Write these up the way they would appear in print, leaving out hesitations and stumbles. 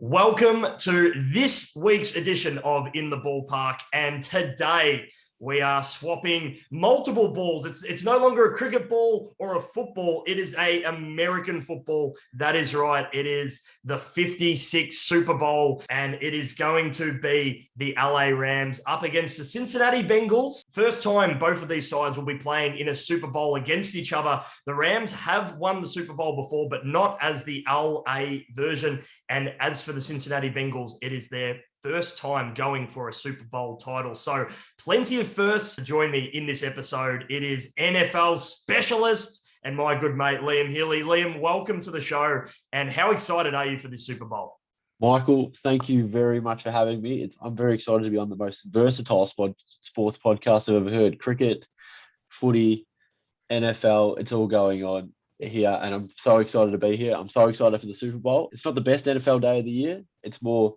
Welcome to this week's edition of In the Ballpark. And today we are swapping multiple balls. It's no longer a cricket ball or a football. It is an American football. That is right. It is the 56th Super Bowl, and it is going to be the LA Rams up against the Cincinnati Bengals. First time both of these sides will be playing in a Super Bowl against each other. The Rams have won the Super Bowl before, but not as the LA version. And as for the Cincinnati Bengals, it is their first time going for a Super Bowl title. So plenty of firsts to join me in this episode. It is NFL specialist and my good mate, Liam Healy. Liam, welcome to the show. And how excited are you for this Super Bowl? Michael, thank you very much for having me. I'm very excited to be on the most versatile sports podcast I've ever heard. Cricket, footy, NFL, it's all going on here. And I'm so excited to be here. I'm so excited for the Super Bowl. It's not the best NFL day of the year. It's more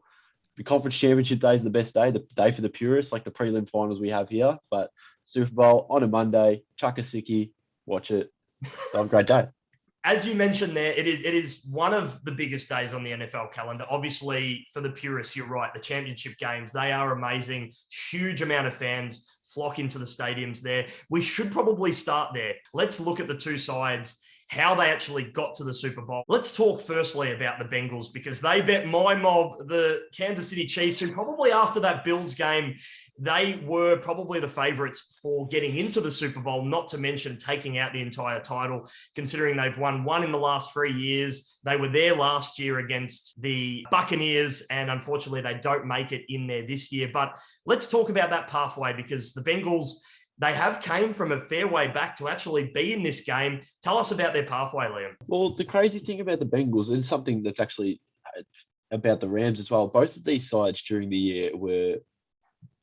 the conference championship day is the best day, the day for the purists, like the prelim finals we have here. But Super Bowl on a Monday, chuck a sickie, watch it. So have a great day. As you mentioned there, it is one of the biggest days on the NFL calendar. Obviously, for the purists, you're right. The championship games, they are amazing. Huge amount of fans flock into the stadiums there. We should probably start there. Let's look at the two sides, how they actually got to the Super Bowl. Let's talk firstly about the Bengals, because they bet my mob, the Kansas City Chiefs, who probably after that Bills game, they were probably the favorites for getting into the Super Bowl, not to mention taking out the entire title, considering they've won one in the last 3 years. They were there last year against the Buccaneers, and unfortunately they don't make it in there this year. But let's talk about that pathway, because the Bengals, they have came from a fair way back to actually be in this game. Tell us about their pathway, Liam. Well, the crazy thing about the Bengals, and something that's actually about the Rams as well, both of these sides during the year were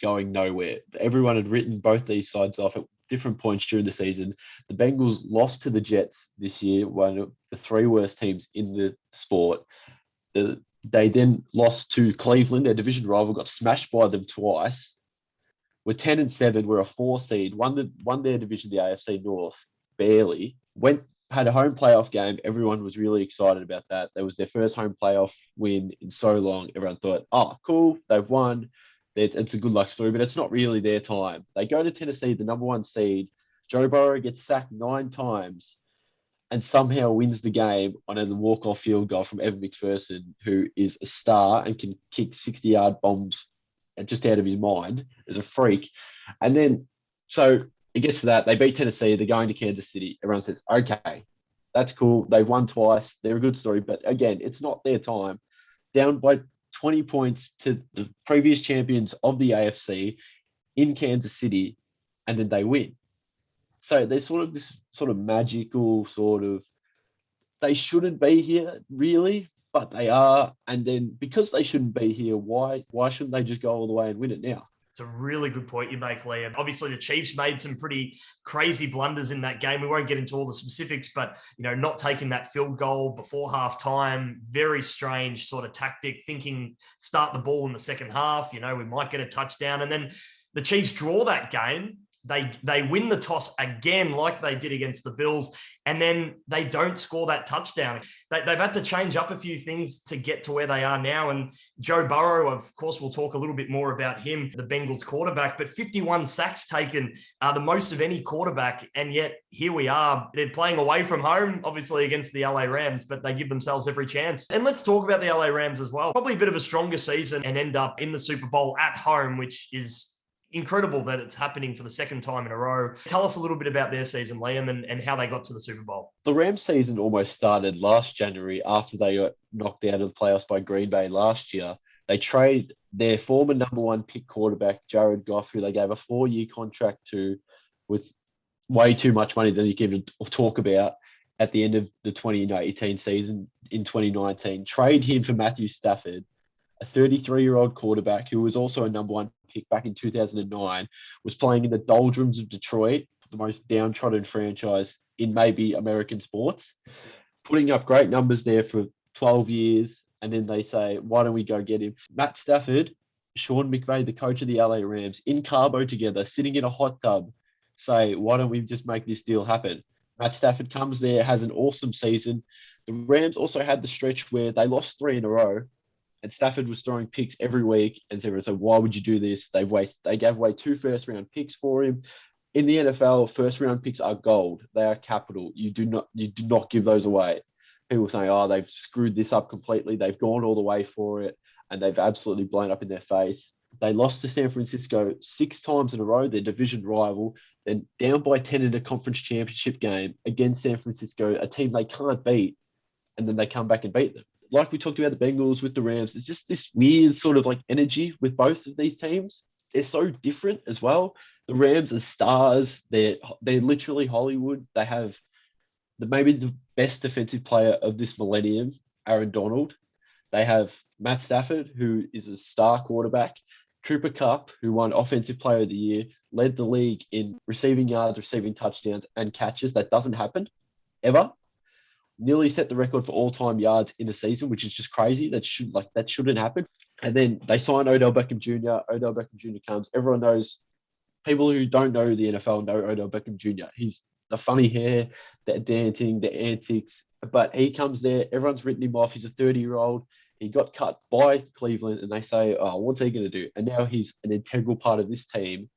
going nowhere. Everyone had written both these sides off at different points during the season. The Bengals lost to the Jets this year, one of the three worst teams in the sport. They then lost to Cleveland, their division rival, got smashed by them twice. We're 10-7. We're a 4 seed. Won their division, the AFC North, barely. Had a home playoff game. Everyone was really excited about that. That was their first home playoff win in so long. Everyone thought, oh, cool, they've won. It's a good luck story, but it's not really their time. They go to Tennessee, the number 1 seed. Joe Burrow gets sacked 9 times and somehow wins the game on a walk-off field goal from Evan McPherson, who is a star and can kick 60-yard bombs just out of his mind as a freak. And then, so it gets to that. They beat Tennessee. They're going to Kansas City. Everyone says, okay, that's cool. They've won twice. They're a good story. But again, it's not their time. Down by 20 points to the previous champions of the AFC in Kansas City, and then they win. So there's sort of this sort of magical sort of, they shouldn't be here really, but they are. And then because they shouldn't be here, why shouldn't they just go all the way and win it now? It's a really good point you make, Liam. Obviously, the Chiefs made some pretty crazy blunders in that game. We won't get into all the specifics, but, not taking that field goal before halftime, very strange sort of tactic, thinking start the ball in the second half, we might get a touchdown. And then the Chiefs draw that game. They win the toss again, like they did against the Bills, and then they don't score that touchdown. They've had to change up a few things to get to where they are now. And Joe Burrow, of course, we'll talk a little bit more about him, the Bengals quarterback, but 51 sacks taken, the most of any quarterback. And yet here we are. They're playing away from home, obviously against the LA Rams, but they give themselves every chance. And let's talk about the LA Rams as well. Probably a bit of a stronger season and end up in the Super Bowl at home, which is incredible that it's happening for the second time in a row. Tell us a little bit about their season, Liam, and how they got to the Super Bowl. The Rams season almost started last January after they got knocked out of the playoffs by Green Bay last year. They trade their former number 1 pick quarterback, Jared Goff, who they gave a 4-year contract to with way too much money than you can even talk about at the end of the 2018 season in 2019. Trade him for Matthew Stafford, a 33-year-old quarterback who was also a number 1 pick back in 2009, was playing in the doldrums of Detroit, the most downtrodden franchise in maybe American sports, putting up great numbers there for 12 years. And then they say, why don't we go get him? Matt Stafford, Sean McVay, the coach of the LA Rams, in Cabo together, sitting in a hot tub, say, why don't we just make this deal happen? Matt Stafford comes there, has an awesome season. The Rams also had the stretch where they lost 3 in a row and Stafford was throwing picks every week. And so everyone said, why would you do this? They gave away 2 first-round picks for him. In the NFL, first-round picks are gold. They are capital. You do not give those away. People saying, oh, they've screwed this up completely. They've gone all the way for it, and they've absolutely blown up in their face. They lost to San Francisco 6 times in a row, their division rival, then down by 10 in a conference championship game against San Francisco, a team they can't beat, and then they come back and beat them. Like we talked about the Bengals with the Rams, it's just this weird sort of like energy with both of these teams. They're so different as well. The Rams are stars. They're literally Hollywood. They have maybe the best defensive player of this millennium, Aaron Donald. They have Matt Stafford, who is a star quarterback. Cooper Kupp, who won Offensive Player of the Year, led the league in receiving yards, receiving touchdowns, and catches. That doesn't happen, ever. Nearly set the record for all-time yards in a season, which is just crazy. That shouldn't happen. And then they sign Odell Beckham Jr. Odell Beckham Jr. comes. Everyone knows. People who don't know the NFL know Odell Beckham Jr. He's the funny hair, the dancing, the antics. But he comes there. Everyone's written him off. He's a 30-year-old. He got cut by Cleveland, and they say, oh, what's he going to do? And now he's an integral part of this team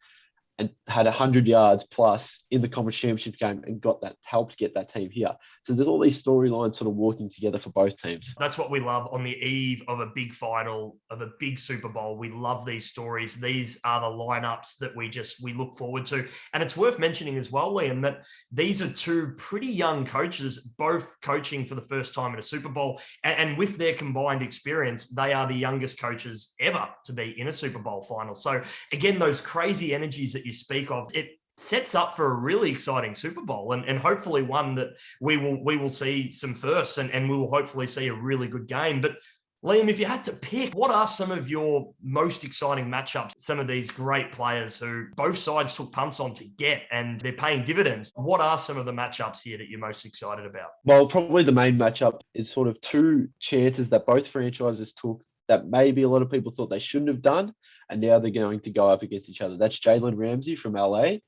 and had 100 yards plus in the conference championship game and helped get that team here. So there's all these storylines sort of working together for both teams. That's what we love on the eve of a big final, of a big Super Bowl. We love these stories. These are the lineups that we look forward to. And it's worth mentioning as well, Liam, that these are 2 pretty young coaches, both coaching for the first time in a Super Bowl. And with their combined experience, they are the youngest coaches ever to be in a Super Bowl final. So again, those crazy energies that you speak of, it sets up for a really exciting Super Bowl and hopefully one that we will see some firsts and we will hopefully see a really good game. But Liam, if you had to pick, what are some of your most exciting matchups? Some of these great players who both sides took punts on to get, and they're paying dividends. What are some of the matchups here that you're most excited about? Well, probably the main matchup is sort of 2 chances that both franchises took that maybe a lot of people thought they shouldn't have done, and now they're going to go up against each other. That's Jalen Ramsey from LA,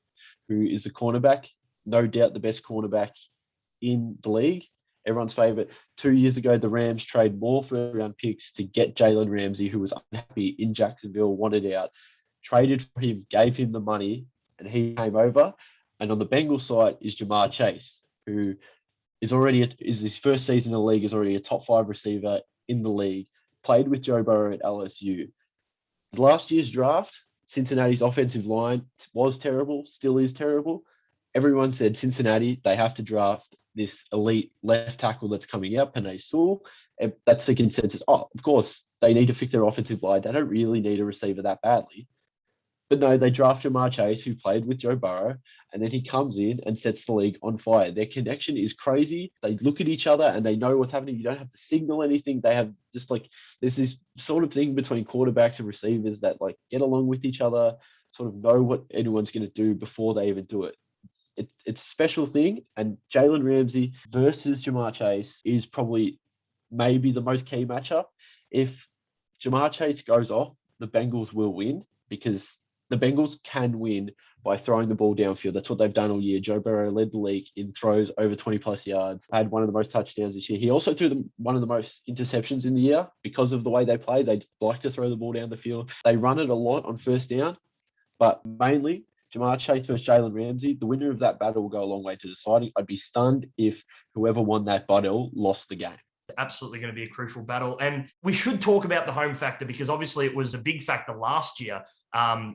who is a cornerback, no doubt the best cornerback in the league, everyone's favorite. 2 years ago, the Rams traded more first-round picks to get Jalen Ramsey, who was unhappy in Jacksonville, wanted out, traded for him, gave him the money, and he came over. And on the Bengals side is Jamar Chase, who is his first season in the league, is already a top 5 receiver in the league, played with Joe Burrow at LSU. Last year's draft, Cincinnati's offensive line was terrible, still is terrible. Everyone said Cincinnati, they have to draft this elite left tackle that's coming out, Penei Sewell. And that's the consensus. Oh, of course, they need to fix their offensive line. They don't really need a receiver that badly. But no, they draft Jamar Chase, who played with Joe Burrow, and then he comes in and sets the league on fire. Their connection is crazy. They look at each other and they know what's happening. You don't have to signal anything. They have just there's this sort of thing between quarterbacks and receivers that get along with each other, sort of know what anyone's going to do before they even do it. It's a special thing. And Jalen Ramsey versus Jamar Chase is probably maybe the most key matchup. If Jamar Chase goes off, the Bengals will win, because the Bengals can win by throwing the ball downfield. That's what they've done all year. Joe Burrow led the league in throws over 20-plus yards, had one of the most touchdowns this year. He also threw one of the most interceptions in the year because of the way they play. They like to throw the ball down the field. They run it a lot on first down, but mainly Jamar Chase versus Jalen Ramsey. The winner of that battle will go a long way to deciding. I'd be stunned if whoever won that battle lost the game. Absolutely going to be a crucial battle. And we should talk about the home factor, because obviously it was a big factor last year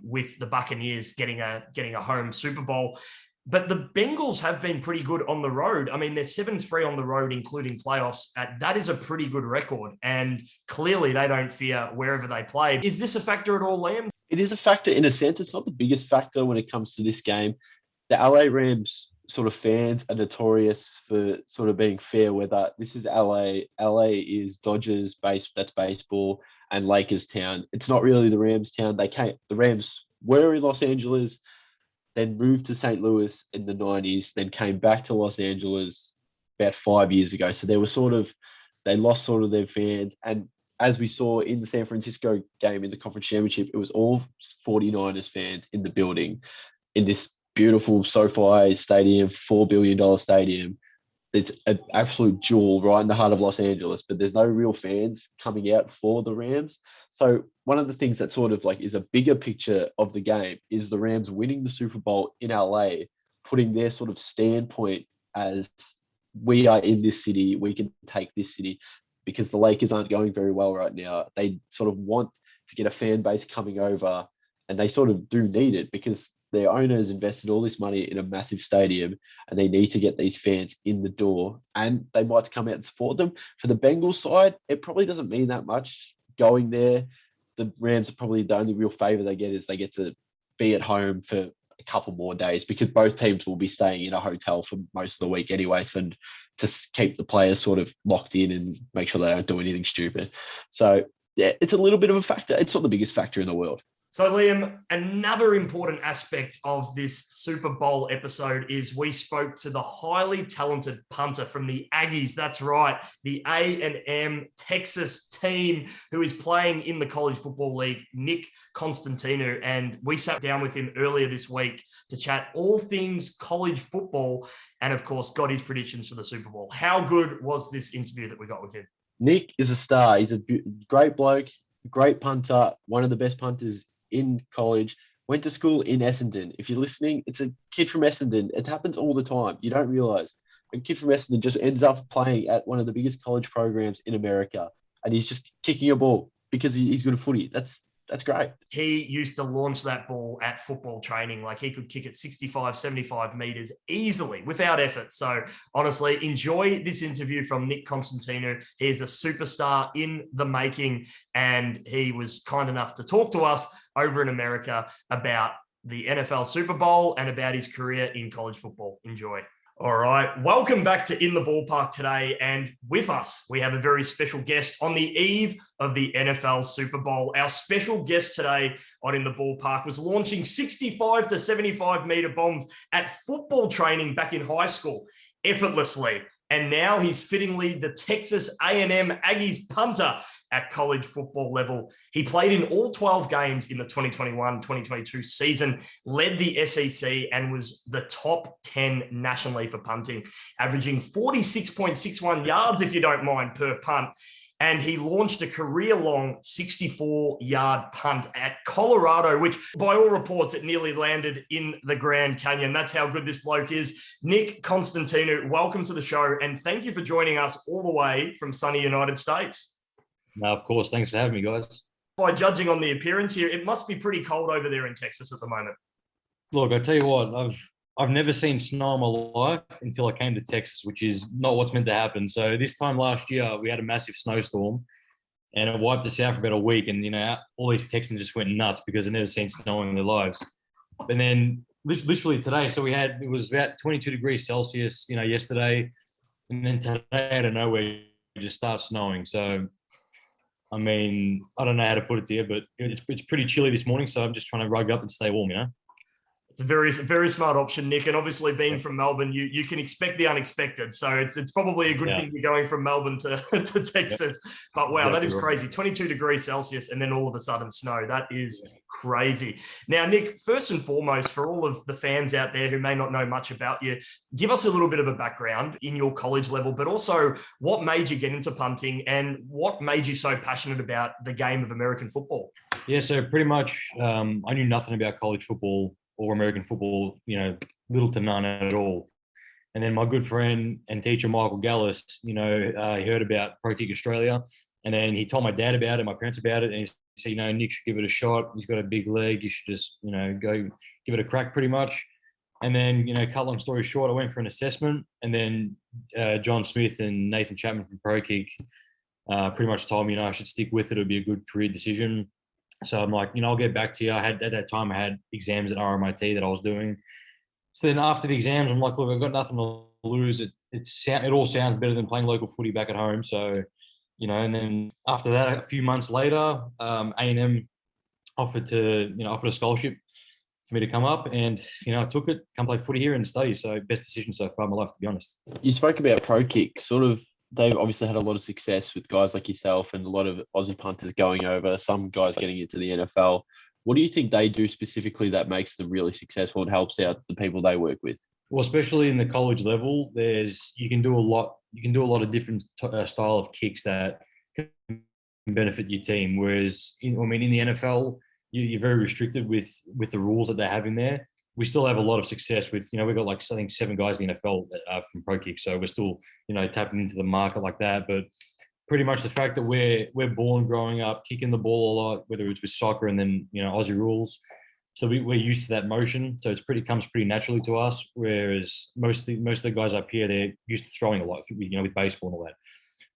with the Buccaneers getting a home Super Bowl. But the Bengals have been pretty good on the road. I mean, they're 7-3 on the road, including playoffs. That is a pretty good record. And clearly they don't fear wherever they play. Is this a factor at all, Liam? It is a factor in a sense. It's not the biggest factor when it comes to this game. The LA Rams sort of fans are notorious for sort of being fair weather. This is LA. LA is Dodgers that's baseball, and Lakers town. It's not really the Rams town. The Rams were in Los Angeles, then moved to St. Louis in the 90s, then came back to Los Angeles about 5 years ago. So they lost sort of their fans. And as we saw in the San Francisco game in the conference championship, it was all 49ers fans in the building in this beautiful SoFi stadium, $4 billion stadium. it's an absolute jewel right in the heart of Los Angeles, but there's no real fans coming out for the Rams. So one of the things that sort of like is a bigger picture of the game is the Rams winning the Super Bowl in LA, putting their sort of standpoint as we are in this city, we can take this city, because the Lakers aren't going very well right now. They sort of want to get a fan base coming over, and they sort of do need it because their owners invested all this money in a massive stadium, and they need to get these fans in the door, and they might come out and support them. For the Bengals side, it probably doesn't mean that much going there. The Rams are probably the only real favor they get is they get to be at home for a couple more days, because both teams will be staying in a hotel for most of the week anyway, so to keep the players sort of locked in and make sure they don't do anything stupid. So yeah, it's a little bit of a factor. It's not the biggest factor in the world. So, Liam, another important aspect of this Super Bowl episode is we spoke to the highly talented punter from the Aggies. That's right, the A&M Texas team who is playing in the College Football League, Nik Constantinou. And we sat down with him earlier this week to chat all things college football and, of course, got his predictions for the Super Bowl. How good was this interview that we got with him? Nik is a star. He's a great bloke, great punter, one of the best punters in college, went to school in Essendon. If you're listening, it's a kid from Essendon. It happens all the time. You don't realize a kid from Essendon just ends up playing at one of the biggest college programs in America, and he's just kicking a ball because he's good at footy. That's great. He used to launch that ball at football training. Like he could kick it 65, 75 meters easily without effort. So honestly, enjoy this interview from Nik Constantinou. He is a superstar in the making, and he was kind enough to talk to us over in America about the NFL Super Bowl and about his career in college football. Enjoy. All right. Welcome back to In the Ballpark today. And with us, we have a very special guest on the eve of the NFL Super Bowl. Our special guest today on In the Ballpark was launching 65 to 75 meter bombs at football training back in high school effortlessly. And now he's fittingly the Texas A&M Aggies punter at college football level. He played in all 12 games in the 2021-2022 season, led the SEC, and was the top 10 nationally for punting, averaging 46.61 yards, if you don't mind, per punt. And he launched a career-long 64-yard punt at Colorado, which by all reports, it nearly landed in the Grand Canyon. That's how good this bloke is. Nik Constantinou, welcome to the show, and thank you for joining us all the way from sunny United States. No, of course. Thanks for having me, guys. By judging on the appearance here, it must be pretty cold over there in Texas at the moment. Look, I tell you what, I've never seen snow in my life until I came to Texas, which is not what's meant to happen. So this time last year, we had a massive snowstorm, and it wiped us out for about a week. And all these Texans just went nuts because they've never seen snow in their lives. And then literally today, so it was about 22 degrees Celsius, yesterday, and then today out of nowhere, it just starts snowing. So I mean, I don't know how to put it to you, but it's pretty chilly this morning, so I'm just trying to rug up and stay warm, It's a very, very smart option, Nik. And obviously, being from Melbourne, you can expect the unexpected. So it's probably a good thing you're going from Melbourne to Texas. But wow, that is crazy. 22 degrees Celsius and then all of a sudden snow. That is crazy. Now, Nik, first and foremost, for all of the fans out there who may not know much about you, give us a little bit of a background in your college level, but also what made you get into punting and what made you so passionate about the game of American football? Yeah, so pretty much I knew nothing about college football or American football, little to none at all. And then my good friend and teacher, Michael Gallis, he heard about Pro Kick Australia, and then he told my dad about it, my parents about it, and he said, Nik should give it a shot. He's got a big leg. You should just, go give it a crack pretty much. And then, cut long story short, I went for an assessment, and then John Smith and Nathan Chapman from Pro Kick pretty much told me, I should stick with it. It would be a good career decision. So I'm like, I'll get back to you. At that time, I had exams at RMIT that I was doing. So then after the exams, I'm like, look, I've got nothing to lose. It all sounds better than playing local footy back at home. So, and then after that, a few months later, A&M offered a scholarship for me to come up, and, I took it, come play footy here and study. So best decision so far in my life, to be honest. You spoke about Pro Kick, they've obviously had a lot of success with guys like yourself and a lot of Aussie punters going over, some guys getting into the NFL. What do you think they do specifically that makes them really successful and helps out the people they work with? Well, especially in the college level, you can do a lot. You can do a lot of different style of kicks that can benefit your team. Whereas, in the NFL, you're very restricted with the rules that they have in there. We still have a lot of success with, we've got like, I think 7 guys in the NFL that are from pro kicks. So we're still, tapping into the market like that. But pretty much the fact that we're born growing up, kicking the ball a lot, whether it's with soccer and then, Aussie rules. So we're used to that motion. So comes pretty naturally to us. Whereas most of the guys up here, they're used to throwing a lot, with baseball and all that.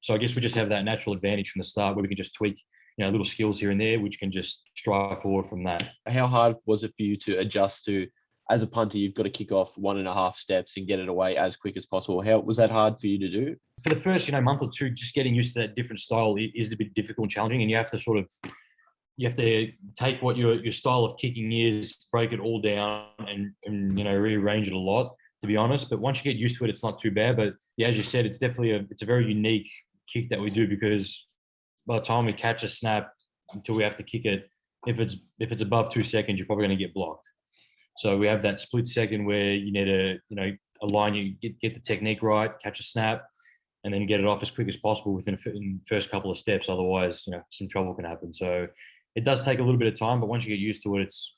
So I guess we just have that natural advantage from the start where we can just tweak, little skills here and there, which can just strive forward from that. How hard was it for you to adjust to, as a punter, you've got to kick off 1.5 steps and get it away as quick as possible? How was that hard for you to do? For the first, month or two, just getting used to that different style is a bit difficult and challenging, and you have to take what your style of kicking is, break it all down, and rearrange it a lot, to be honest. But once you get used to it, it's not too bad. But yeah, as you said, it's definitely a very unique kick that we do, because by the time we catch a snap until we have to kick it, if it's above 2 seconds, you're probably going to get blocked. So we have that split second where you need to align, you get the technique right, catch a snap, and then get it off as quick as possible within the first couple of steps. Otherwise, some trouble can happen. So it does take a little bit of time, but once you get used to it, it's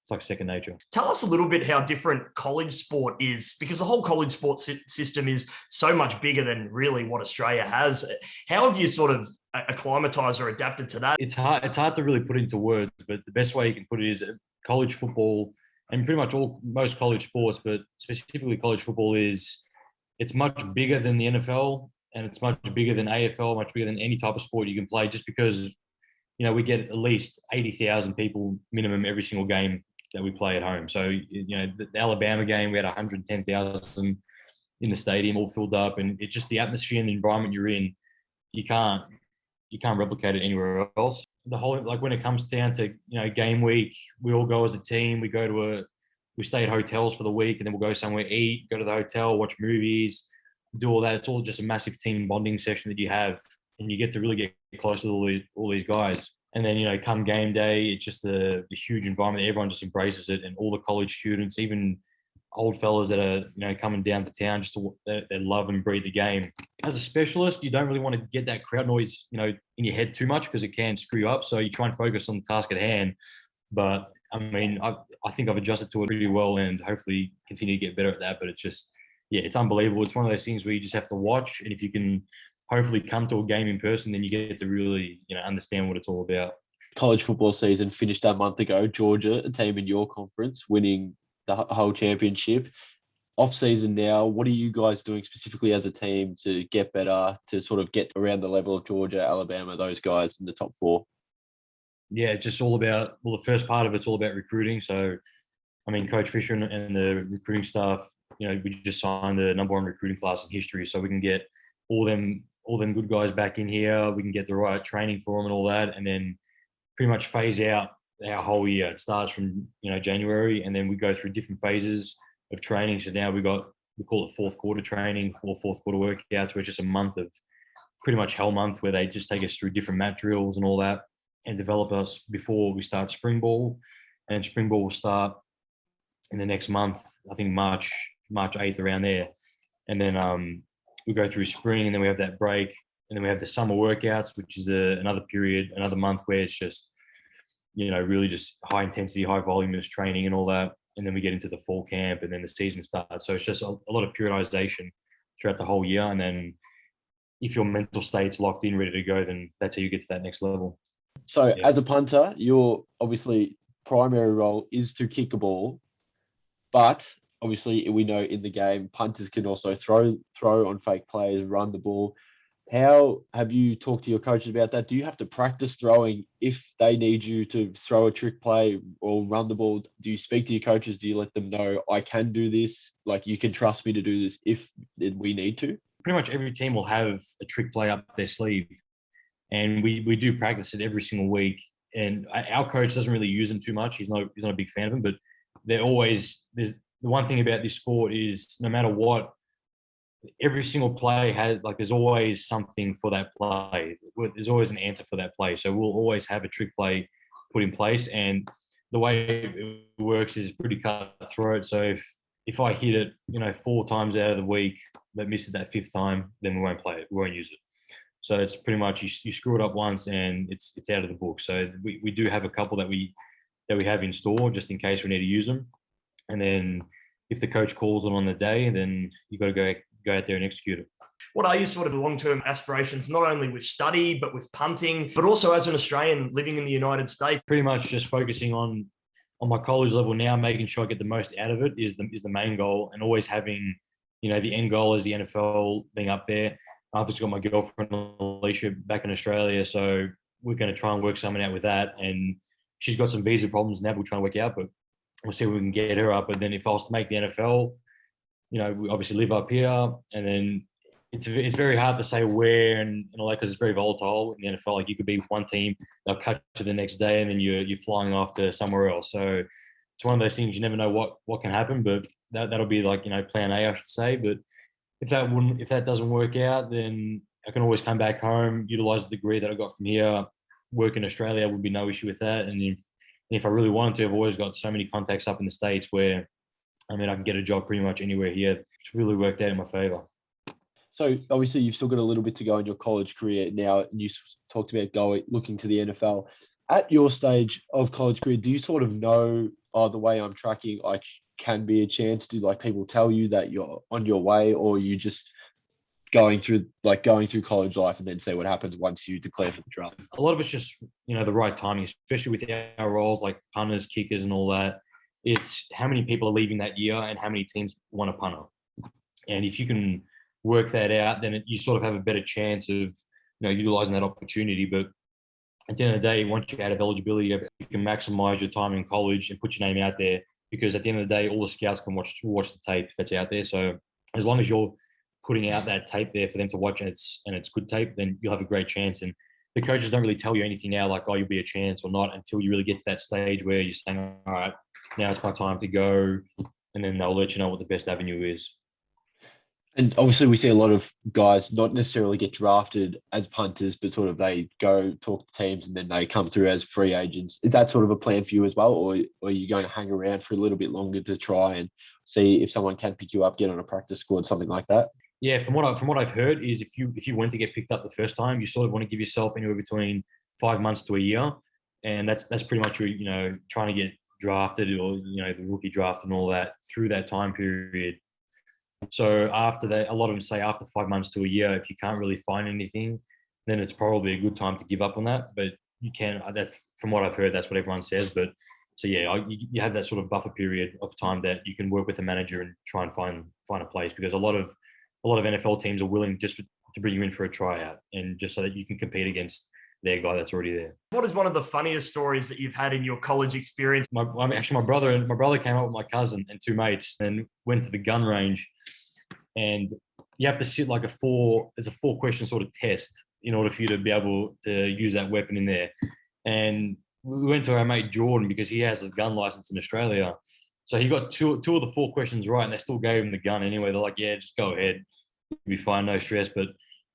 like second nature. Tell us a little bit how different college sport is, because the whole college sports system is so much bigger than really what Australia has. How have you sort of acclimatized or adapted to that? It's hard to really put into words, but the best way you can put it is college football, and pretty much most college sports, but specifically college football, it's much bigger than the NFL, and it's much bigger than AFL, much bigger than any type of sport you can play, just because we get at least 80,000 people minimum every single game that we play at home. So, the Alabama game, we had 110,000 in the stadium, all filled up, and it's just the atmosphere and the environment you're in. You can't replicate it anywhere else. The whole, like, when it comes down to, game week, we all go as a team. We stay at hotels for the week, and then we'll go somewhere, eat, go to the hotel, watch movies, do all that. It's all just a massive team bonding session that you have, and you get to really get close to all these guys. And then, come game day, it's just the huge environment. Everyone just embraces it, and all the college students, even old fellas that are, coming down to town, they love and breathe the game. As a specialist, you don't really want to get that crowd noise, in your head too much, because it can screw you up. So you try and focus on the task at hand. But I think I've adjusted to it really well, and hopefully continue to get better at that. But it's just, it's unbelievable. It's one of those things where you just have to watch, and if you can hopefully come to a game in person, then you get to really, understand what it's all about. College football season finished a month ago. Georgia, a team in your conference, winning the whole championship. Off season now, what are you guys doing specifically as a team to get better, to sort of get around the level of Georgia, Alabama, those guys in the top 4? Yeah, it's just all about, the first part of it's all about recruiting. So, Coach Fisher and the recruiting staff, we just signed the number 1 recruiting class in history, so we can get all them good guys back in here. We can get the right training for them and all that, and then pretty much phase out our whole year. It starts from January, and then we go through different phases of training. So now we call it fourth quarter training or fourth quarter workouts, which is a month of pretty much hell month, where they just take us through different mat drills and all that, and develop us before we start spring ball. And spring ball will start in the next month, I think March 8th, around there. And then we go through spring, and then we have that break, and then we have the summer workouts, which is another period, another month, where it's just, really just high intensity, high voluminous training and all that. And then we get into the fall camp, and then the season starts. So it's just a lot of periodization throughout the whole year. And then if your mental state's locked in, ready to go, then that's how you get to that next level. So as a punter, your obviously primary role is to kick a ball, but obviously we know in the game, punters can also throw on fake plays, run the ball. How have you talked to your coaches about that? Do you have to practice throwing if they need you to throw a trick play or run the ball? Do you speak to your coaches? Do you let them know, I can do this? Like, you can trust me to do this if we need to? Pretty much every team will have a trick play up their sleeve, and we do practice it every single week. And our coach doesn't really use them too much. He's not a big fan of them, but they're always, the one thing about this sport is, no matter what, every single play there's always something for that play. There's always an answer for that play. So we'll always have a trick play put in place. And the way it works is pretty cutthroat. So if if I hit it, 4 times out of the week, but miss it that 5th time, then we won't play it. We won't use it. So it's pretty much you screw it up once and it's out of the book. So we do have a couple that we have in store just in case we need to use them. And then if the coach calls it on the day, then you got to go out there and execute it. What are your sort of long-term aspirations, not only with study, but with punting, but also as an Australian living in the United States? Pretty much just focusing on my college level now, making sure I get the most out of it is the main goal, and always having, the end goal is the NFL being up there. I've just got my girlfriend, Alicia, back in Australia, so we're going to try and work something out with that. And she's got some visa problems now we're trying to work out, but we'll see if we can get her up. But then if I was to make the NFL, we obviously live up here, and then it's very hard to say where and all that because it's very volatile in the NFL. Like you could be with one team, they'll cut you the next day, and then you're flying off to somewhere else. So it's one of those things you never know what can happen, but that'll be like plan A, I should say. But if that doesn't work out, then I can always come back home, utilize the degree that I got from here, work in Australia would be no issue with that. And if I really wanted to, I've always got so many contacts up in the States where, I can get a job pretty much anywhere here. It's really worked out in my favor. So obviously you've still got a little bit to go in your college career now, and you talked about looking to the NFL. At your stage of college career, do you sort of know, the way I'm tracking, can be a chance? Do people tell you that you're on your way, or you just going through college life and then see what happens once you declare for the draft? A lot of it's just, the right timing, especially with our roles like punters, kickers and all that. It's how many people are leaving that year and how many teams want a punter. And if you can work that out, then you sort of have a better chance of, utilizing that opportunity. But at the end of the day, once you're out of eligibility, you can maximize your time in college and put your name out there, because at the end of the day, all the scouts can watch the tape that's out there. So as long as you're putting out that tape there for them to watch and it's good tape, then you'll have a great chance. And the coaches don't really tell you anything now, like, you'll be a chance or not, until you really get to that stage where you're saying, all right, now it's my time to go. And then they'll let you know what the best avenue is. And obviously we see a lot of guys not necessarily get drafted as punters, but sort of they go talk to teams and then they come through as free agents. Is that sort of a plan for you as well? Or are you going to hang around for a little bit longer to try and see if someone can pick you up, get on a practice squad, something like that? Yeah, from what I've heard is if you went to get picked up the first time, you sort of want to give yourself anywhere between 5 months to a year. And that's pretty much your, trying to get drafted or, the rookie draft and all that through that time period. So after that, a lot of them say after 5 months to a year, if you can't really find anything, then it's probably a good time to give up on that. But you can, that's from what I've heard, that's what everyone says. But so yeah, you have that sort of buffer period of time that you can work with a manager and try and find a place, because a lot of NFL teams are willing just to bring you in for a tryout, and just so that you can compete against their guy that's already there. What is one of the funniest stories that you've had in your college experience? My brother came up with my cousin and 2 mates and went to the gun range, and you have to sit like there's a 4-question sort of test in order for you to be able to use that weapon in there. And we went to our mate Jordan because he has his gun license in Australia. So he got two of the 4 questions right, and they still gave him the gun anyway. They're like, yeah, just go ahead. You'll be fine, no stress. But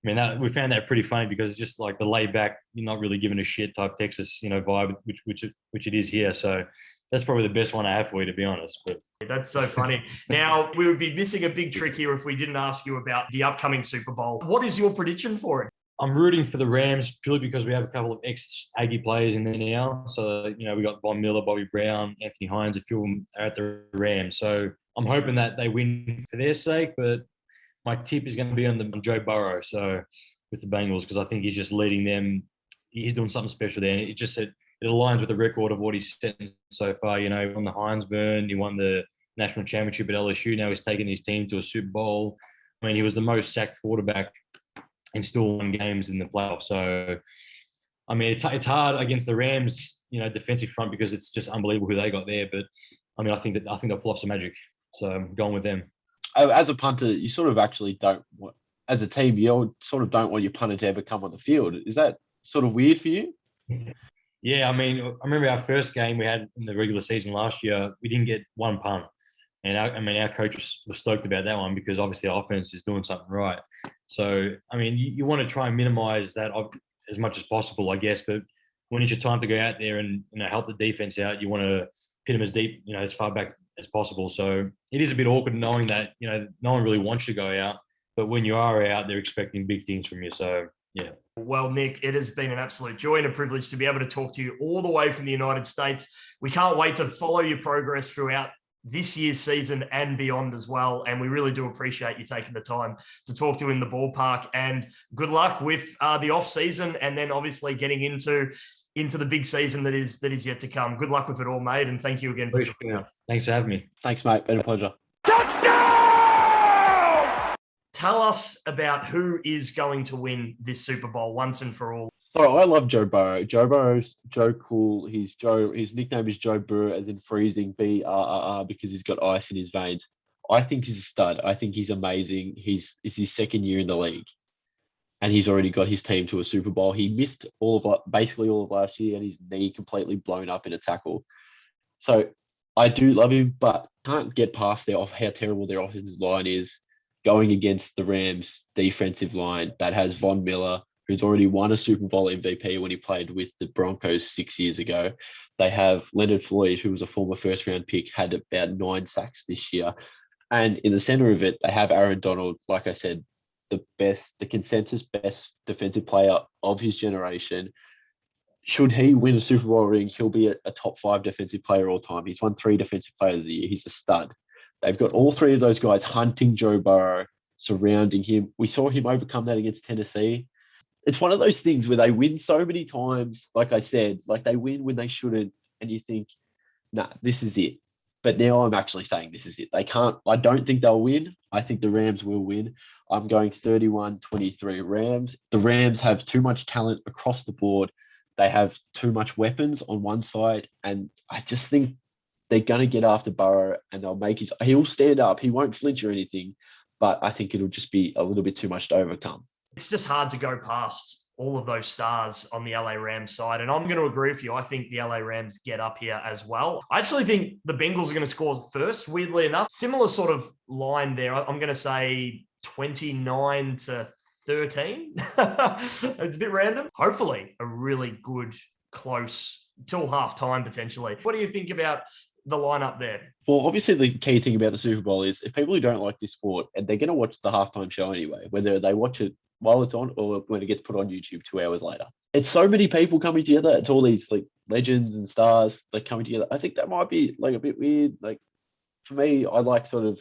we found that pretty funny, because it's just like the laid back, you're not really giving a shit type Texas, vibe, which it is here. So that's probably the best one I have for you, to be honest. But that's so funny. Now, we would be missing a big trick here if we didn't ask you about the upcoming Super Bowl. What is your prediction for it? I'm rooting for the Rams purely because we have a couple of ex-Aggie players in there now. So, we got Von Miller, Bobby Brown, Anthony Hines, a few of them are at the Rams. So I'm hoping that they win for their sake, but my tip is going to be on Joe Burrow, so with the Bengals, because I think he's just leading them. He's doing something special there. It aligns with the record of what he's set so far. He won the Heisman, he won the national championship at LSU. Now he's taken his team to a Super Bowl. He was the most sacked quarterback and still won games in the playoffs. So, it's hard against the Rams, defensive front, because it's just unbelievable who they got there. But I think they'll pull off some magic. So I'm going with them. As a punter, you sort of actually don't want, as a team, you sort of don't want your punter to ever come on the field. Is that sort of weird for you? Yeah, I remember our first game we had in the regular season last year, we didn't get one punt. And our coach was stoked about that one, because obviously our offense is doing something right. So, you want to try and minimize that as much as possible, I guess. But when it's your time to go out there and help the defense out, you want to pit them as deep, as far back as possible. So it is a bit awkward knowing that, no one really wants you to go out, but when you are out, they're expecting big things from you. So, yeah. Well, Nik, it has been an absolute joy and a privilege to be able to talk to you all the way from the United States. We can't wait to follow your progress throughout this year's season and beyond as well. And we really do appreciate you taking the time to talk to in the ballpark. And good luck with the off season, and then obviously getting into the big season that is yet to come. Good luck with it all, mate. And thank you again for joining us. Thanks for having me. Thanks, mate. Been a pleasure. Tell us about who is going to win this Super Bowl once and for all. So I love Joe Burrow. Joe Burrow's Joe Cool. His nickname is Joe Burrow, as in freezing, BRRR, because he's got ice in his veins. I think he's a stud. I think he's amazing. It's his second year in the league, and he's already got his team to a Super Bowl. He missed basically all of last year, and his knee completely blown up in a tackle. So I do love him, but can't get past how terrible their offensive line is, going against the Rams' defensive line that has Von Miller, who's already won a Super Bowl MVP when he played with the Broncos 6 years ago. They have Leonard Floyd, who was a former first-round pick, had about 9 sacks this year. And in the center of it, they have Aaron Donald, like I said, the consensus best defensive player of his generation. Should he win a Super Bowl ring, he'll be a top 5 defensive player all time. He's won 3 defensive players a year. He's a stud. They've got all 3 of those guys hunting Joe Burrow, surrounding him. We saw him overcome that against Tennessee. It's one of those things where they win so many times, like I said, like they win when they shouldn't, and you think, nah, this is it. But now I'm actually saying this is it. I don't think they'll win. I think the Rams will win. I'm going 31-23 Rams. The Rams have too much talent across the board. They have too much weapons on one side, and I just think they're going to get after Burrow, and he'll stand up. He won't flinch or anything, but I think it'll just be a little bit too much to overcome. It's just hard to go past all of those stars on the LA Rams side. And I'm going to agree with you. I think the LA Rams get up here as well. I actually think the Bengals are going to score first, weirdly enough. Similar sort of line there. I'm going to say 29-13. It's a bit random. Hopefully a really good, close, till halftime potentially. What do you think about the lineup there? Well, obviously the key thing about the Super Bowl is if people who don't like this sport, and they're going to watch the halftime show anyway, whether they watch it while it's on or when it gets put on YouTube 2 hours later. It's so many people coming together. It's all these like legends and stars like coming together. I think that might be like a bit weird. Like for me, I like sort of,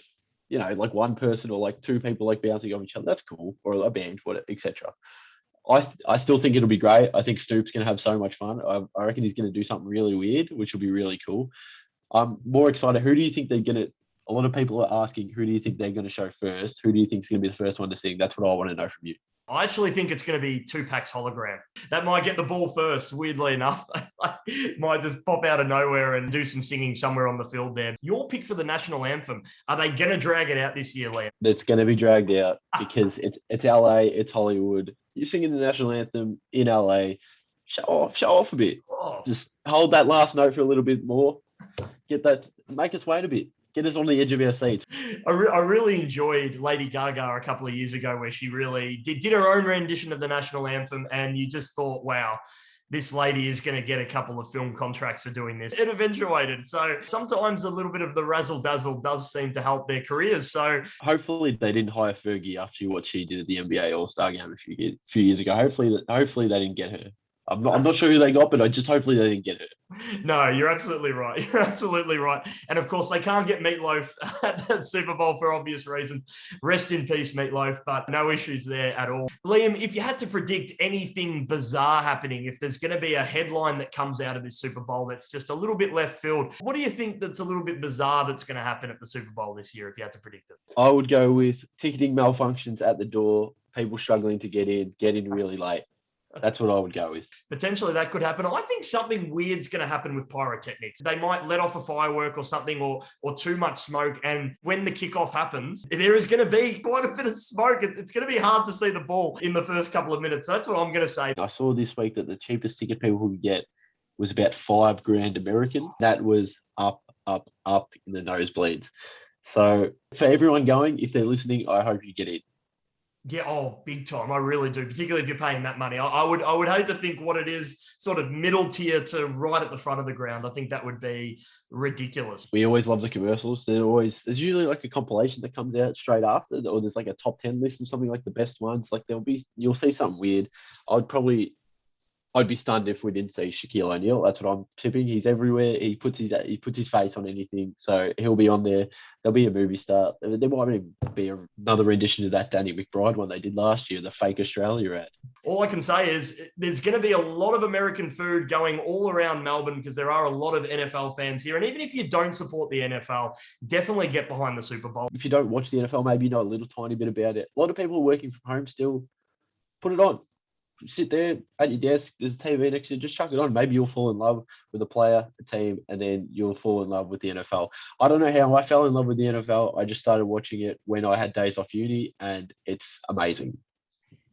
like one person or like 2 people like bouncing off each other. That's cool. Or a band, etc. I still think it'll be great. I think Snoop's going to have so much fun. I reckon he's going to do something really weird, which will be really cool. I'm more excited. Who do you think they're going to... A lot of people are asking, who do you think they're going to show first? Who do you think is going to be the first one to sing? That's what I want to know from you. I actually think it's going to be Tupac's hologram. That might get the ball first, weirdly enough. Might just pop out of nowhere and do some singing somewhere on the field there. Your pick for the national anthem, are they going to drag it out this year, Liam? It's going to be dragged out because it's LA, it's Hollywood. You're singing the national anthem in LA. Show off a bit. Oh. Just hold that last note for a little bit more. Make us wait a bit. Get us on the edge of our seats. I really enjoyed Lady Gaga a couple of years ago where she really did her own rendition of the national anthem, and you just thought, wow, this lady is going to get a couple of film contracts for doing this. It eventuated. So sometimes a little bit of the razzle-dazzle does seem to help their careers. So hopefully they didn't hire Fergie after what she did at the NBA All-Star game a few years ago. Hopefully they didn't get her. I'm not sure who they got, but hopefully they didn't get her. No, you're absolutely right. You're absolutely right. And of course, they can't get Meatloaf at that Super Bowl for obvious reasons. Rest in peace, Meatloaf, but no issues there at all. Liam, if you had to predict anything bizarre happening, if there's going to be a headline that comes out of this Super Bowl that's just a little bit left field, what do you think that's a little bit bizarre that's going to happen at the Super Bowl this year if you had to predict it? I would go with ticketing malfunctions at the door, people struggling to get in really late. That's what I would go with. Potentially that could happen. I think something weird's going to happen with pyrotechnics. They might let off a firework or something or too much smoke. And when the kickoff happens, there is going to be quite a bit of smoke. It's going to be hard to see the ball in the first couple of minutes. That's what I'm going to say. I saw this week that the cheapest ticket people could get was about $5,000 American. That was up in the nosebleeds. So for everyone going, if they're listening, I hope you get it. Yeah, oh, big time. I really do, particularly if you're paying that money. I would hate to think what it is, sort of middle tier to right at the front of the ground. I think that would be ridiculous. We always love the commercials. There's usually like a compilation that comes out straight after, or there's like a top 10 list of something like the best ones. Like you'll see something weird. I'd be stunned if we didn't see Shaquille O'Neal. That's what I'm tipping. He's everywhere. He puts his face on anything, so he'll be on there. There'll be a movie star. There might even be another rendition of that Danny McBride one they did last year, the fake Australia ad. All I can say is there's going to be a lot of American food going all around Melbourne because there are a lot of NFL fans here. And even if you don't support the NFL, definitely get behind the Super Bowl. If you don't watch the NFL, maybe you know a little tiny bit about it. A lot of people are working from home still. Put it on. Sit there at your desk, there's a TV next to you, just chuck it on. Maybe you'll fall in love with a player, a team, and then you'll fall in love with the NFL. I don't know how I fell in love with the NFL. I just started watching it when I had days off uni, and it's amazing.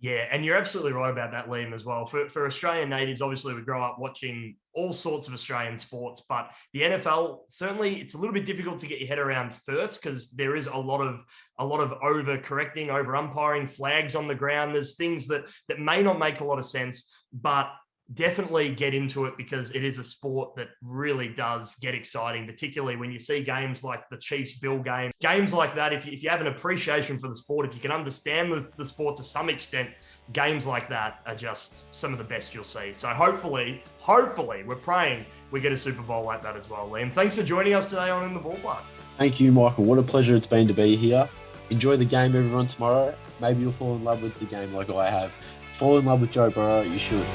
Yeah, and you're absolutely right about that, Liam, as well. For Australian natives, obviously, we grow up watching all sorts of Australian sports, but the NFL, certainly it's a little bit difficult to get your head around first because there is a lot of over-correcting, over-umpiring, flags on the ground. There's things that may not make a lot of sense, but definitely get into it because it is a sport that really does get exciting, particularly when you see games like the Chiefs-Bill game. Games like that, if you have an appreciation for the sport, if you can understand the sport to some extent, games like that are just some of the best you'll see. So hopefully, we're praying we get a Super Bowl like that as well, Liam. Thanks for joining us today on In the Ballpark. Thank you, Michael. What a pleasure it's been to be here. Enjoy the game, everyone, tomorrow. Maybe you'll fall in love with the game like I have. Fall in love with Joe Burrow. You should.